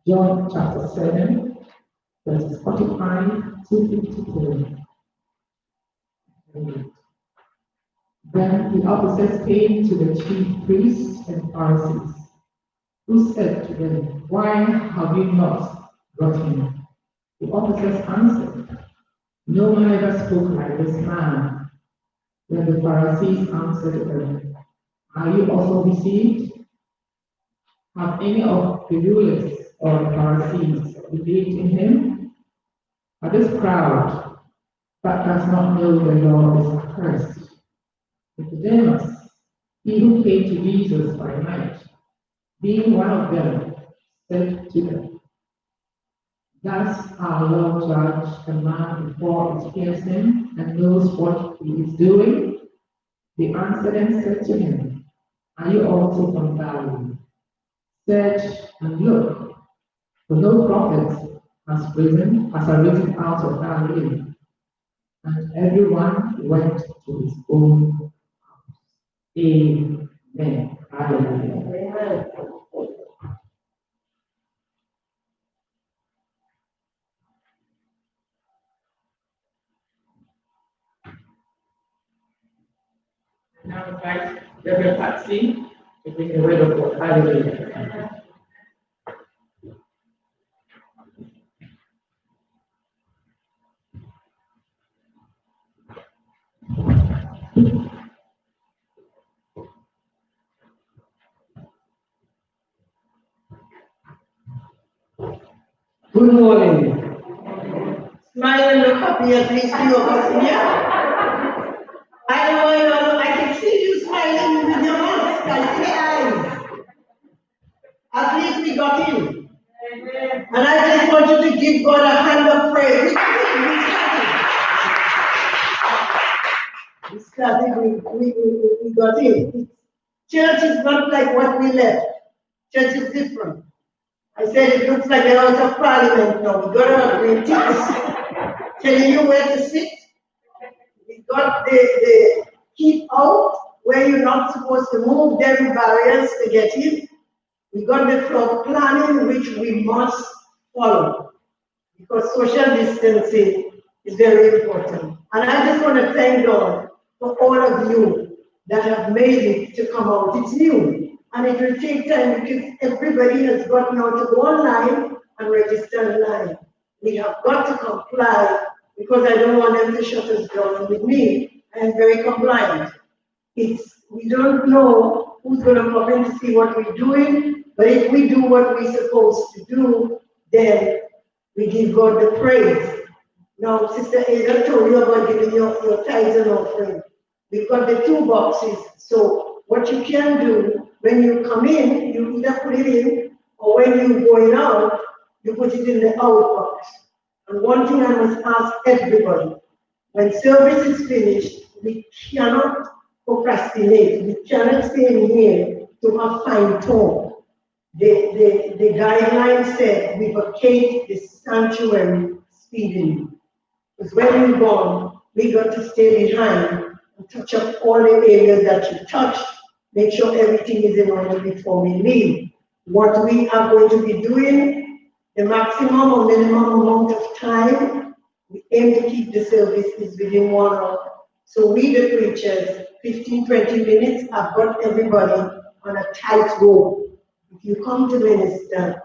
John chapter 7, verses 45 to 53. Then the officers came to the chief priests and Pharisees, who said to them, "Why have you not brought him?" The officers answered, "No man ever spoke like this man." Then the Pharisees answered them, "Are you also deceived? Have any of the rulers or the Pharisees believed in him? But this crowd that does not know the law is accursed." Nicodemus, he who came to Jesus by night, being one of them, said to them, "Does our law judge a man before it hears him and knows what he is doing?" They answered and said to him, "Are you also from Galilee? Search and look, for no prophet has arisen out of Galilee." And everyone went to his own house. Amen. Hallelujah. Amen. Now invite Reverend Patsy to bring the word of God. Hallelujah. Good morning. Smile and look happy, at least few of us here. I know, I can see you smiling with your mask. I see the eyes. At least we got in. And I just want you to give God a hand of praise. We started, we got in. Church is not like what we left. Church is different. I said it looks like a house of parliament now. We got our green tickets telling you where to sit. We got the keep out where you're not supposed to move them barriers to get in. We got the floor planning which we must follow because social distancing is very important. And I just want to thank God for all of you that have made it to come out. It's new. And it will take time because everybody has got now to go online and register online. We have got to comply because I don't want them to shut us down. And with me, I am very compliant. We don't know who's going to come in to see what we're doing, but if we do what we're supposed to do, then we give God the praise. Now, Sister Ada told you about giving your tithes and offering. We've got the 2 boxes. So what you can do, when you come in, you either put it in, or when you're going out, you put it in the out box. And one thing I must ask everybody, when service is finished, we cannot procrastinate. We cannot stay in here to have fine tone. The guidelines said we vacate the sanctuary speedily. Because when we're gone, we got to stay behind and touch up all the areas that you touched. Make sure everything is in order before we leave. What we are going to be doing, the maximum or minimum amount of time, we aim to keep the service is within 1 hour. So we, the preachers, 15, 20 minutes, I've got everybody on a tight rope. If you come to minister,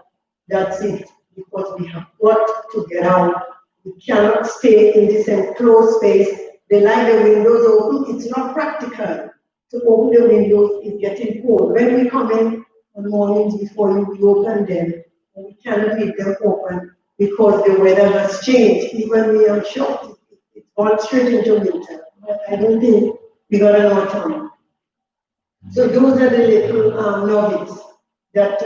that's it, because we have got to get out. We cannot stay in this enclosed space. They like the windows open, it's not practical. To open the windows is getting cold. When we come in on mornings before you, we open them, and we cannot leave them open because the weather has changed. Even we are shocked, it's gone straight into winter. But I don't think we got an autumn. So those are the little nuggets that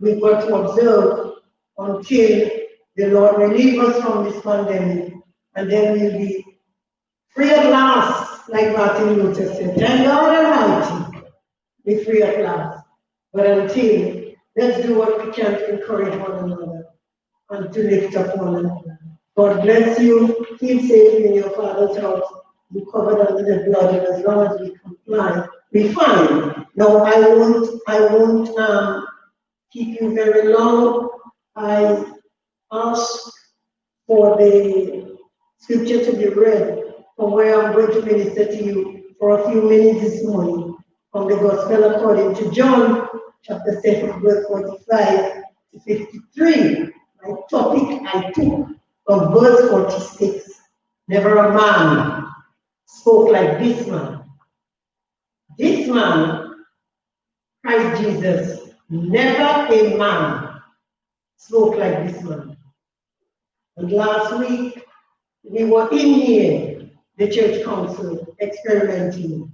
we've got to observe until the Lord relieve us from this pandemic, and then we'll be free at last, like Martin Luther said. Thank God Almighty, be free at last. But until, let's do what we can to encourage one another and to lift up one another. God bless you. Keep safe in your Father's house. You covered under the blood, and as long as we comply, we fine. No, I won't keep you very long. I ask for the scripture to be read from where I'm going to minister to you for a few minutes this morning from the Gospel according to John, chapter 7, verse 45 to 53. My topic I took from verse 46. Never a man spoke like this man. This man, Christ Jesus, never a man spoke like this man. And last week, we were in here, the church council, experimenting.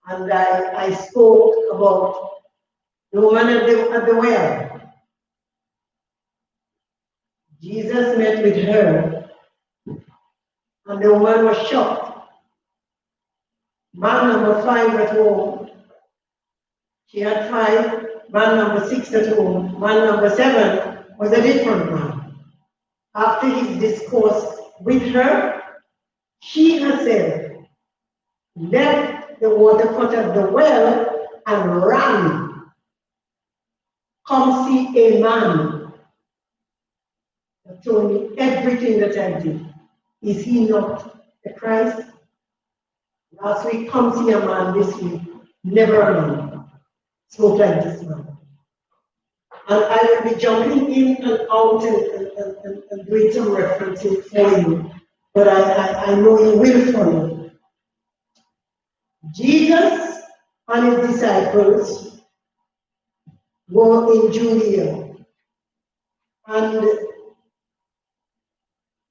And I spoke about the woman at the well. Jesus met with her, and the woman was shocked. Man number 5 at home. She had 5. Man number 6 at home. Man number 7 was a different man. After his discourse with her, she herself left the water pot at the well and ran. Come see a man that told me everything that I did. Is he not the Christ? Last week, come see a man. This week, never a man spoke like this man. And I will be jumping in and out and doing some references for you, but I know you will follow. Jesus and his disciples were in Judea, and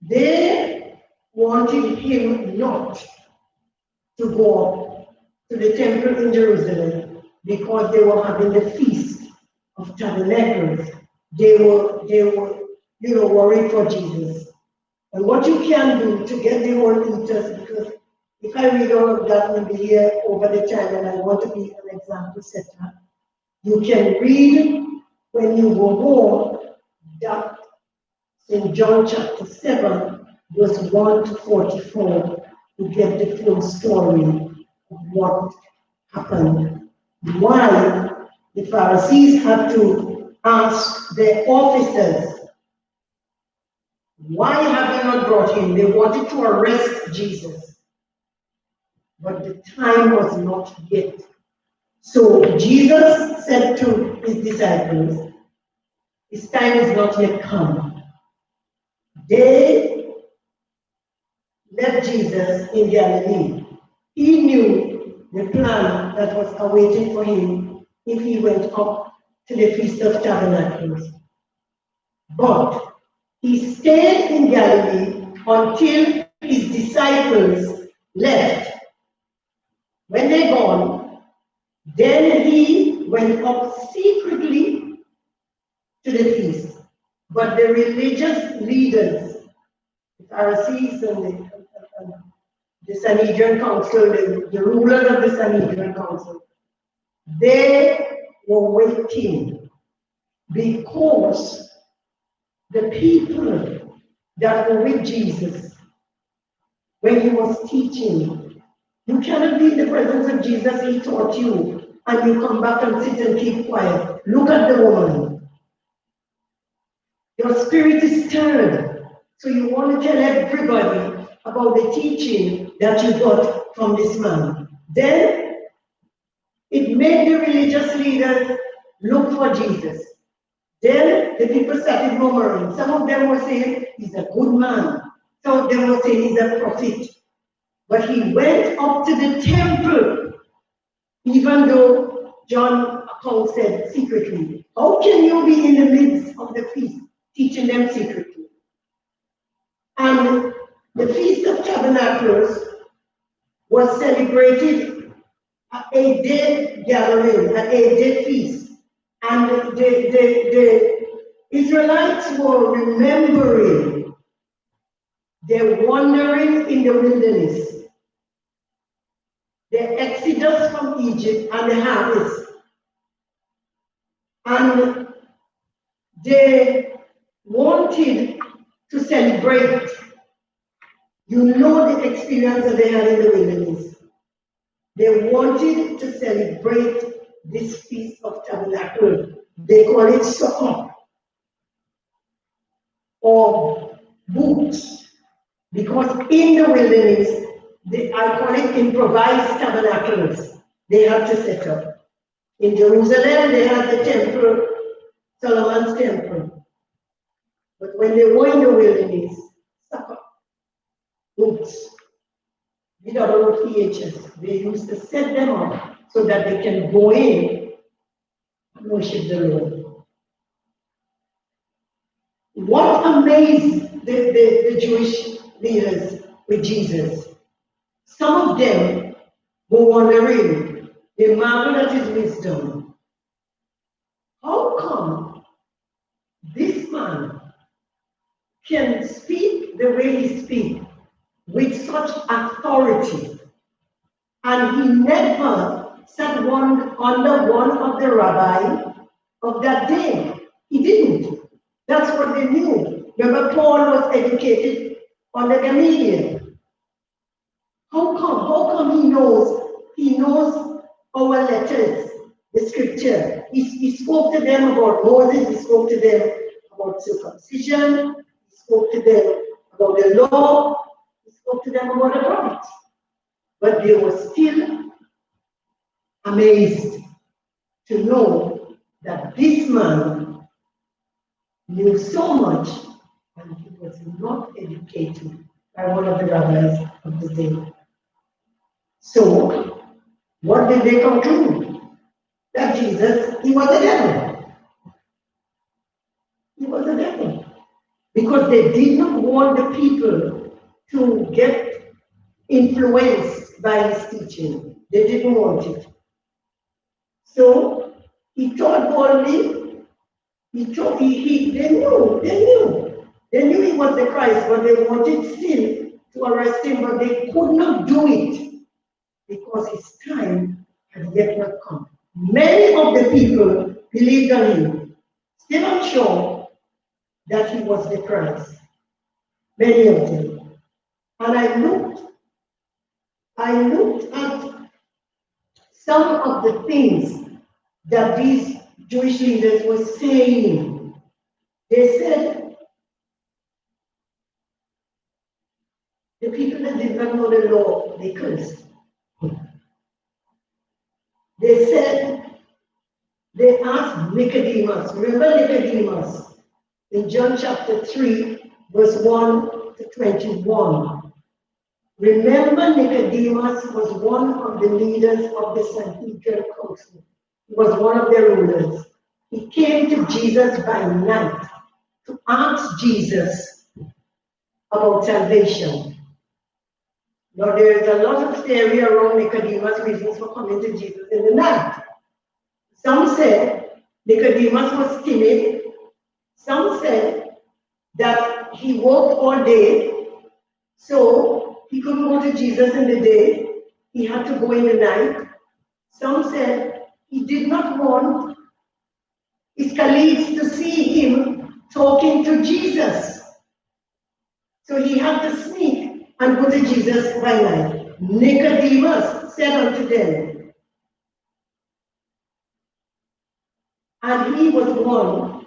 they wanted him not to go up to the temple in Jerusalem because they were having the feast of tabernacles. They were worried for Jesus. And what you can do to get the word eaters, because if I read all of that, we'll be here over the time, and I want to be an example setter. You can read when you go home that in John chapter 7, verse 1 to 44, you get the full story of what happened. Why the Pharisees had to ask their officers, why have you not brought him? They wanted to arrest Jesus, but the time was not yet. So Jesus said to his disciples, his time is not yet come. They left Jesus in Galilee. He knew the plan that was awaiting for him if he went up to the Feast of Tabernacles. But he stayed in Galilee until his disciples left. When they gone, then he went up secretly to the feast. But the religious leaders, the Pharisees and the Sanhedrin Council, the rulers of the Sanhedrin Council, they were waiting because the people that were with Jesus when he was teaching, you cannot be in the presence of Jesus, he taught you, and you come back and sit and keep quiet. Look at the woman. Your spirit is stirred, so you want to tell everybody about the teaching that you got from this man. Then it made the religious leaders look for Jesus. Then the people started murmuring. Some of them were saying he's a good man. Some of them were saying he's a prophet. But he went up to the temple, even though John account said secretly. How can you be in the midst of the feast, teaching them secretly? And the Feast of Tabernacles was celebrated at 8-day gathering, at 8-day feast. And the Israelites were remembering their wandering in the wilderness, the exodus from Egypt and the harvest. And they wanted to celebrate. You know the experience that they had in the wilderness. They wanted to celebrate this Feast of Tabernacles. They call it Sukkot. or booths, because in the wilderness, I call it improvised tabernacles, they had to set up. In Jerusalem, they had the temple, Solomon's temple. But when they were in the wilderness, booths, BWPHS, they used to set them up so that they can go in and worship the Lord. What amazed the Jewish leaders with Jesus? Some of them were wondering, they marveled at his wisdom. How come this man can speak the way he speaks with such authority, and he never sat under one of the rabbis of that day? He didn't. That's what they knew. Remember, Paul was educated under Gamaliel. How come he knows? He knows our letters, the scripture. He spoke to them about Moses. He spoke to them about circumcision. He spoke to them about the law. He spoke to them about the prophets. But they were still amazed to know that this man knew so much, and he was not educated by one of the rabbis of the day. So, what did they conclude? That Jesus, he was a devil. He was a devil. Because they did not want the people to get influenced by his teaching. They didn't want it. So, he taught boldly. They knew he was the Christ, but they wanted still to arrest him, but they could not do it because his time had yet not come. Many of the people believed on him, still unsure that he was the Christ. Many of them. And I looked at some of the things that these Jewish leaders were saying. They said, the people that did not know the law, they cursed. They said, they asked Nicodemus. Remember Nicodemus in John chapter 3, verse 1 to 21. Remember, Nicodemus was one of the leaders of the Sanhedrin Council. He was one of their rulers. He came to Jesus by night to ask Jesus about salvation. Now, there is a lot of theory around Nicodemus' reasons for coming to Jesus in the night. Some said Nicodemus was timid. Some said that he worked all day, so he couldn't go to Jesus in the day. He had to go in the night. Some said he did not want his colleagues to see him talking to Jesus. So he had to sneak and go to Jesus by night. Nicodemus said unto them, and he was one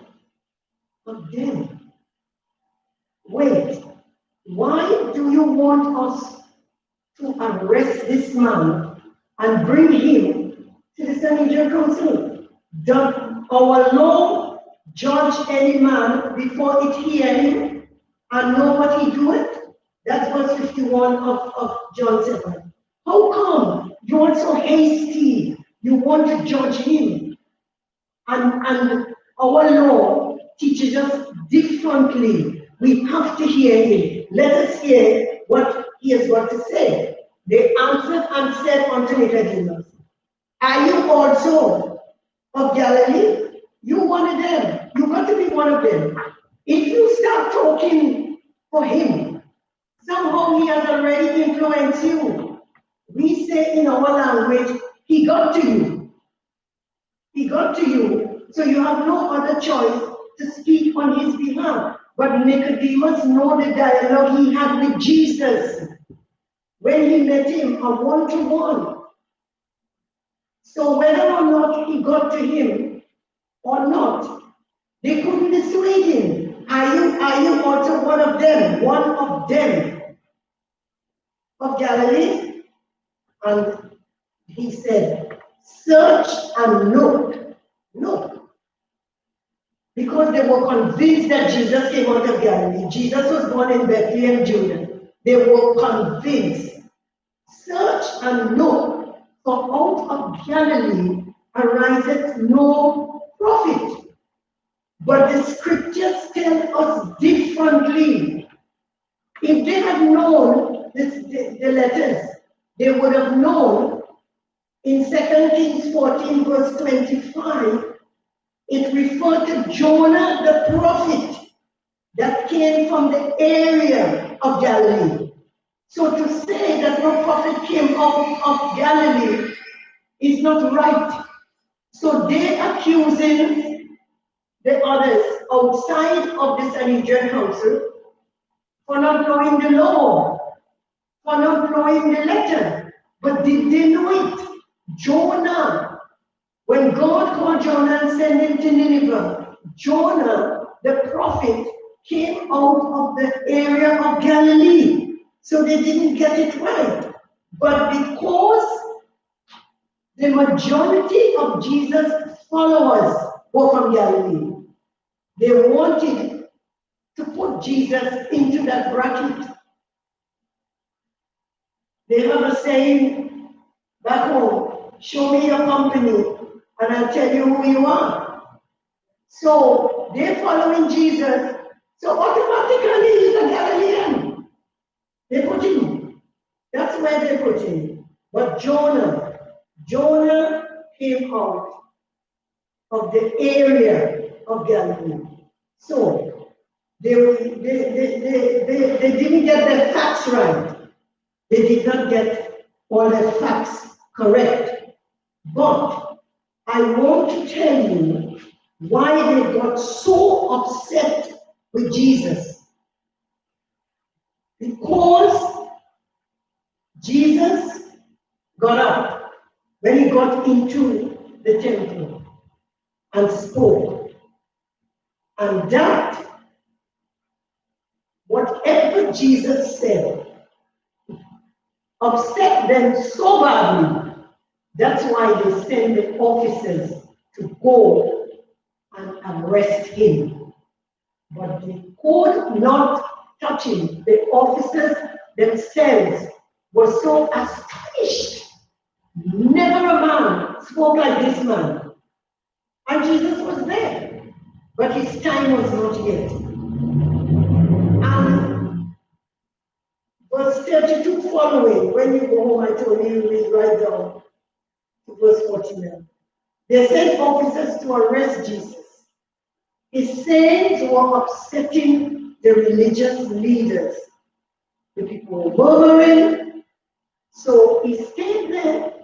of them. Wait, why do you want us to arrest this man and bring him to the Sanhedrin Council? Does our law judge any man before it hear him and know what he doeth? That's verse 51 of John 7. How come you are so hasty? You want to judge him? And our law teaches us differently. We have to hear him. Let us hear what he has got to say. They answered and said unto Nicodemus, are you also of Galilee? You one of them. You got to be one of them. If you start talking for him, somehow he has already influenced you. We say in our language, he got to you. He got to you, so you have no other choice to speak on his behalf. But Nicodemus knows the dialogue he had with Jesus when he met him, a one-to-one. So whether or not he got to him or not, they couldn't dissuade him. Are you also one of them? One of them of Galilee? And he said, search and look. Look. Because they were convinced that Jesus came out of Galilee. Jesus was born in Bethlehem, Judah. They were convinced. Search and look, for out of Galilee ariseth no prophet. But the scriptures tell us differently. If they had known the letters, they would have known in 2 Kings 14 verse 25, it referred to Jonah the prophet that came from the area of Galilee. So to say that no prophet came out of Galilee is not right. So they accusing the others outside of the Sanhedrin Council for not knowing the law, for not knowing the letter. But did they know it? Jonah, when God called Jonah and sent him to Nineveh, Jonah, the prophet, came out of the area of Galilee. So they didn't get it right. But because the majority of Jesus' followers were from Galilee, they wanted to put Jesus into that bracket. They have a saying back home, show me your company and I'll tell you who you are. So they're following Jesus, so automatically he's a Galilean. They put him. That's where they put him. But Jonah came out of the area of Galilee. So they didn't get their facts right. They did not get all their facts correct. But I want to tell you why they got so upset with Jesus. Because Jesus got up when he got into the temple and spoke. And that, whatever Jesus said, upset them so badly. That's why they send the officers to go and arrest him. But they could not touch him. The officers themselves were so astonished. Never a man spoke like this man. And Jesus was there. But his time was not yet. And verse 32 following, when you go home, I told you, read right down to verse 49. They sent officers to arrest Jesus. His sayings were upsetting the religious leaders. The people were murmuring. So he stayed there.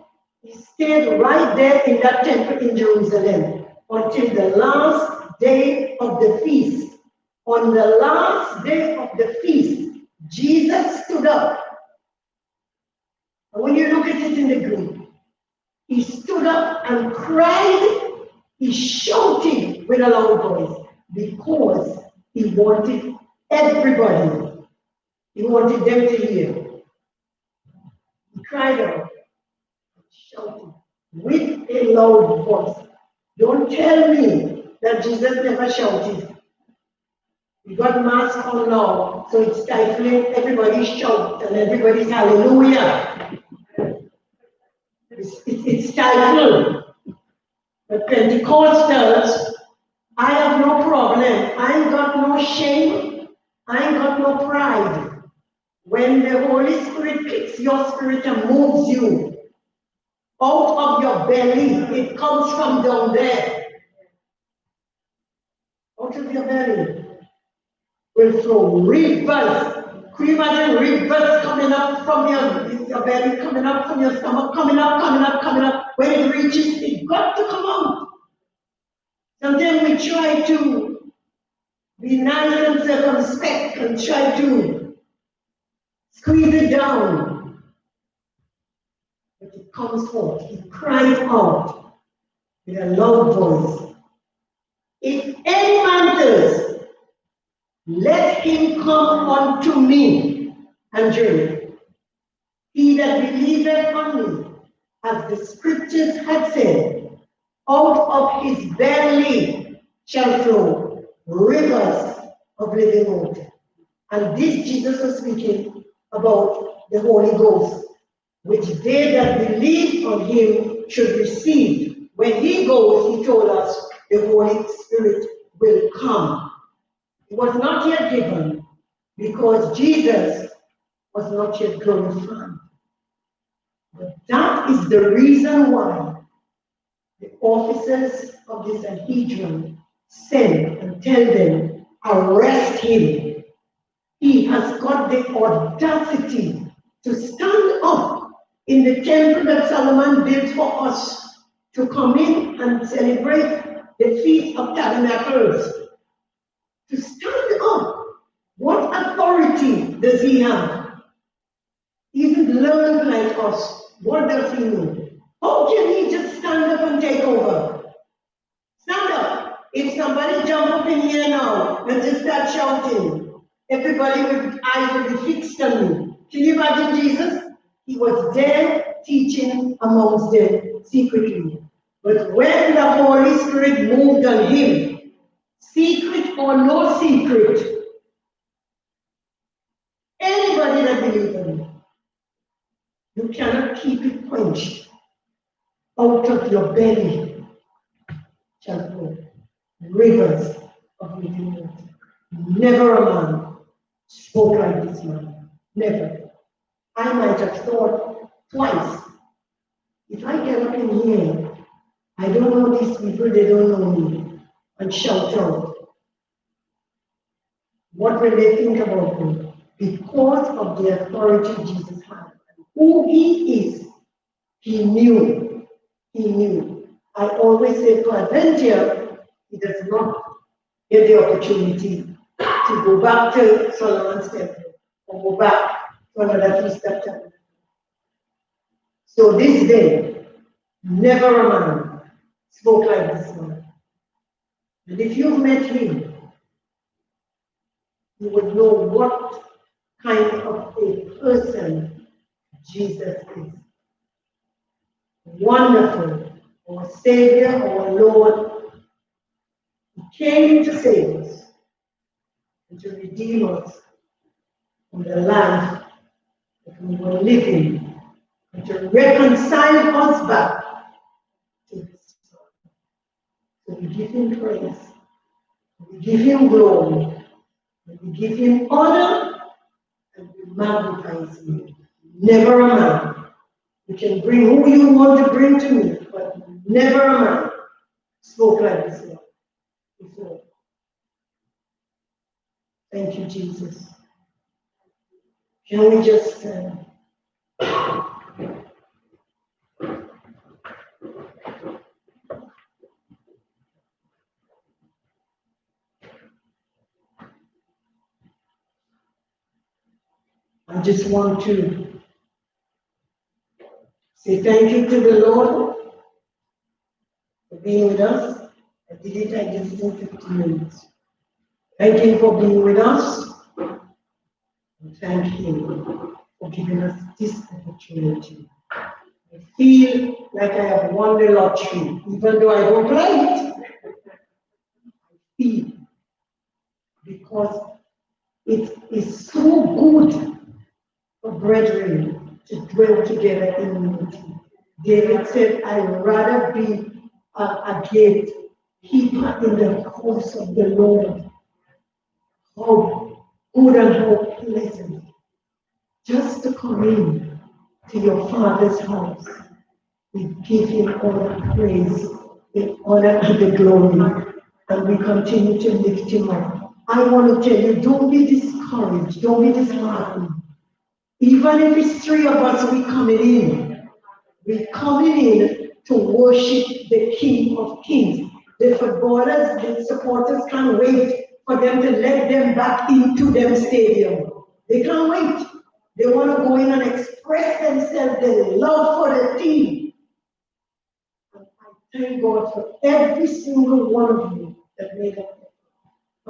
He stayed right there in that temple in Jerusalem until the last day of the feast. On the last day of the feast, Jesus stood up. And when you look at it in the Greek, he stood up and cried. He shouted with a loud voice because he wanted everybody. He wanted them to hear. He cried out, shouted with a loud voice. Don't tell me that Jesus never shouted. We got mask on now, so it's stifling everybody's shout and everybody's hallelujah. It's stifled. But Pentecostals, I have no problem. I ain't got no shame. I ain't got no pride. When the Holy Spirit kicks your spirit and moves you out of your belly, it comes from down there. Out of your belly will flow rivers. Could you imagine rivers coming up from your belly, coming up from your stomach, coming up, coming up, coming up. When it reaches, it got to come out. Sometimes we try to be nice and circumspect and try to squeeze it down. But it comes forth. He cried out with a loud voice. If any man thirst, Let him come unto me and drink. He that believeth on me, as the scriptures had said, out of his belly shall flow rivers of living water. And this Jesus was speaking about the Holy Ghost, which they that believe on him should receive. When he goes, he told us the Holy Spirit will come. It was not yet given because Jesus was not yet glorified. But that is the reason why the officers of the Sanhedrin send and tell them, arrest him. He has got the audacity to stand up in the temple that Solomon built for us to come in and celebrate the Feast of Tabernacles. To stand up. What authority does he have? He isn't learned like us. What does he know? How can he just stand up and take over? Stand up. If somebody jump up in here now and just start shouting, everybody with eyes will be fixed on me. Can you imagine Jesus? He was there teaching amongst them secretly. But when the Holy Spirit moved on him, secret or no secret, anybody that believes in him, you cannot keep it quenched. Out of your belly shall flow rivers of living water. Never a man spoke like this man. Never. I might have thought twice. If I get up in here, I don't know these people, they don't know me, and shout out. What will they think about me? Because of the authority Jesus had. Who he is, he knew. He knew. I always say to Adventure, he does not get the opportunity to go back to Solomon's temple or go back to another Feast of Tabernacles. So this day, never a man spoke like this man. And if you've met him, you would know what kind of a person Jesus is. Wonderful, our Savior, our Lord. He came to save us and to redeem us from the life that we were living and to reconcile us back to His Son. So we give Him praise, we give Him glory, and we give Him honor, and we magnify His name. Never a man. You can bring who you want to bring to me, but never a man spoke like this one before. Thank you, Jesus. Can we just stand? I just want to say thank you to the Lord for being with us. I did it in 15 minutes. Thank Him for being with us. And thank Him for giving us this opportunity. I feel like I have won the lottery, even though I don't play it. I feel because it is so good for brethren to dwell together in unity. David said, I'd rather be a gatekeeper in the house of the Lord. How good and how pleasant just to come in to your Father's house. We give Him all the praise, the honor, and the glory, and we continue to lift Him up. I want to tell you, don't be discouraged, don't be disheartened. Even if it's 3 of us, we're coming in. We're coming in to worship the King of Kings. The footballers, the supporters can't wait for them to let them back into them stadium. They can't wait. They want to go in and express themselves, their love for the team. And I thank God for every single one of you that made up.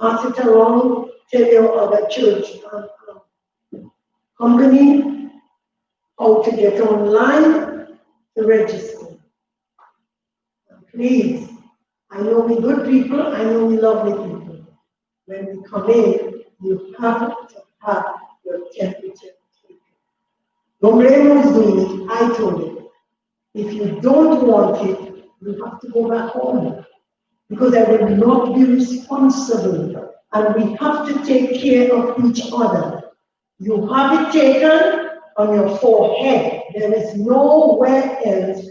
Pass it around tell your other church company how to get online to register. Please, I know we good people, I know we lovely people. When we come in, you have to have your temperature taken. Don't blame who's doing it, I told you. If you don't want it, you have to go back home. Because I will not be responsible. And we have to take care of each other. You have it taken on your forehead. There is nowhere else.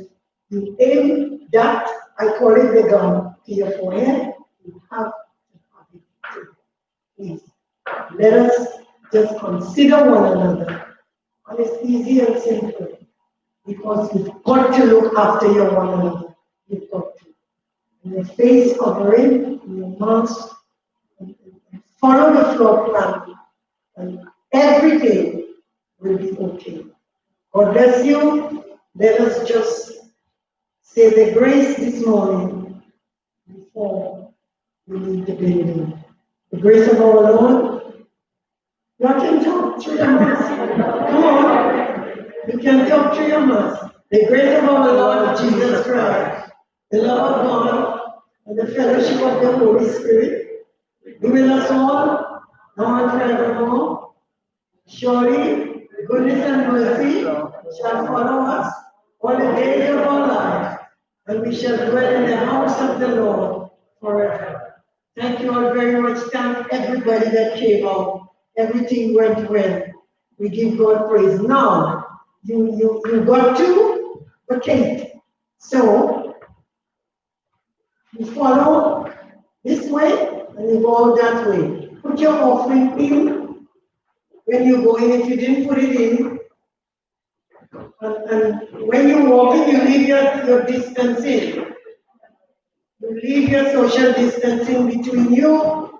You aim that, I call it the gun, to your forehead. You have to have it taken. Please, let us just consider one another. And it's easy and simple. Because you've got to look after your one another. You've got to. In your face covering, in your mask, and follow the floor plan, and everything will be okay. God bless you. Let us just say the grace this morning before we leave the building. The grace of our Lord. You can talk through your mask. Come on. You can talk through your mask. The grace of our Lord Jesus Christ, the love of God, and the fellowship of the Holy Spirit be with us all, now and forevermore. Surely, goodness and mercy shall follow us all the days of our life, and we shall dwell in the house of the Lord forever. Thank you all very much. Thank everybody that came out. Everything went well. We give God praise. Now, you got to vacate. So, you follow this way and you go that way. Put your offering in when you go in. If you didn't put it in, and when you walk in, you leave your distancing. You leave your social distancing between you